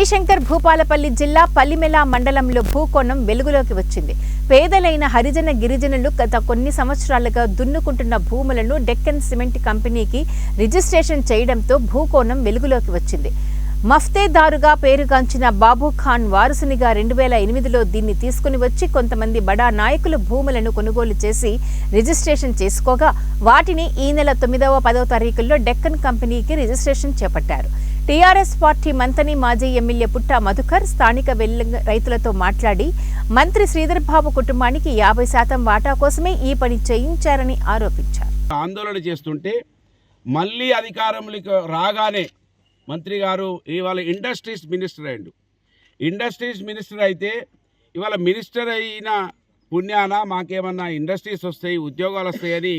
జయశంకర్ భూపాలపల్లి జిల్లా పల్లిమెల మండలంలో భూకోణం వెలుగులోకి వచ్చింది. పేదలైన హరిజన గిరిజనులు గత కొన్ని సంవత్సరాలుగా దున్నుకుంటున్న భూములను డెక్కన్ సిమెంట్ కంపెనీకి రిజిస్ట్రేషన్ చేయడంతో భూకోణం వెలుగులోకి వచ్చింది. మఫ్తేదారుగా పేరుగాంచిన బాబు ఖాన్ వారసునిగా 2008లో దీన్ని తీసుకుని వచ్చి కొంతమంది బడా నాయకులు భూములను కొనుగోలు చేసి రిజిస్ట్రేషన్ చేసుకోగా వాటిని ఈ నెల 9వ 10వ తారీఖుల్లో డెక్కన్ కంపెనీకి రిజిస్ట్రేషన్ చేపట్టారు. టీఆర్ఎస్ పార్టీ మంతని మాజీ ఎమ్మెల్యే పుట్ట మధుకర్ స్థానిక రైతులతో మాట్లాడి మంత్రి శ్రీధర్ బాబు కుటుంబానికి 50% వాటా కోసమే ఈ పని చేయించారని ఆరోపించారు. ఆందోళన చేస్తుంటే మళ్ళీ అధికారంలోకి రాగానే మంత్రి గారు ఇవాళ ఇండస్ట్రీస్ మినిస్టర్ అయ్యిండు. ఇండస్ట్రీస్ మినిస్టర్ అయితే ఇవాళ మినిస్టర్ అయిన పుణ్యాన మాకేమన్నా ఇండస్ట్రీస్ వస్తాయి, ఉద్యోగాలు వస్తాయని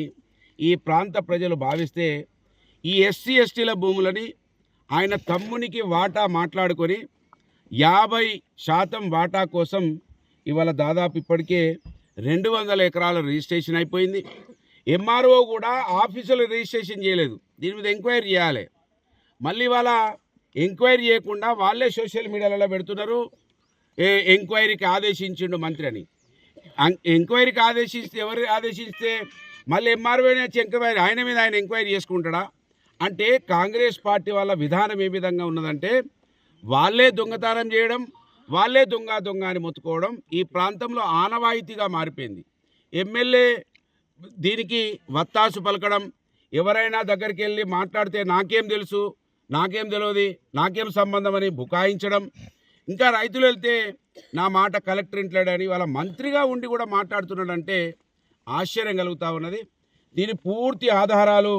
ఈ ప్రాంత ప్రజలు భావిస్తే ఈ ఎస్సీ ఎస్టీల భూములని ఆయన తమ్మునికి వాటా మాట్లాడుకొని 50% వాటా కోసం ఇవాళ దాదాపు ఇప్పటికే 200 ఎకరాల రిజిస్ట్రేషన్ అయిపోయింది. ఎంఆర్ఓ కూడా ఆఫీసులో రిజిస్ట్రేషన్ చేయలేదు. దీని మీద ఎంక్వైరీ చేయాలి. మళ్ళీ వాళ్ళ ఎంక్వైరీ చేయకుండా వాళ్ళే సోషల్ మీడియాలలో పెడుతున్నారు, ఎంక్వైరీకి ఆదేశించిండు మంత్రి అని. ఎంక్వైరీకి ఆదేశిస్తే ఎవరు ఆదేశిస్తే మళ్ళీ ఎంఆర్ఓనే ఎంక్వైరీ ఆయన మీద ఆయన ఎంక్వైరీ చేసుకుంటాడా? అంటే కాంగ్రెస్ పార్టీ వాళ్ళ విధానం ఏ విధంగా ఉన్నదంటే వాళ్ళే దొంగతనం చేయడం, వాళ్ళే దొంగ అని మొత్తుకోవడం ఈ ప్రాంతంలో ఆనవాయితీగా మారిపోయింది. ఎమ్మెల్యే దీనికి వత్తాసు పలకడం, ఎవరైనా దగ్గరికి వెళ్ళి మాట్లాడితే నాకేం తెలుసు, నాకేం తెలియదు, నాకేం సంబంధం అని బుకాయించడం, ఇంకా రైతులు వెళ్తే నా మాట కలెక్టర్ ఇంట్లోడని వాళ్ళ మంత్రిగా ఉండి కూడా మాట్లాడుతున్నాడంటే ఆశ్చర్యం కలుగుతూ ఉన్నది. దీని పూర్తి ఆధారాలు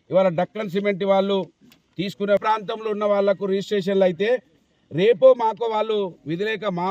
ఇవాళ డక్కన్ సిమెంట్ వాళ్ళు తీసుకునే ప్రాంతంలో ఉన్న వాళ్లకు రిజిస్ట్రేషన్లు అయితే రేపో మాకో వాళ్ళు విధిలేక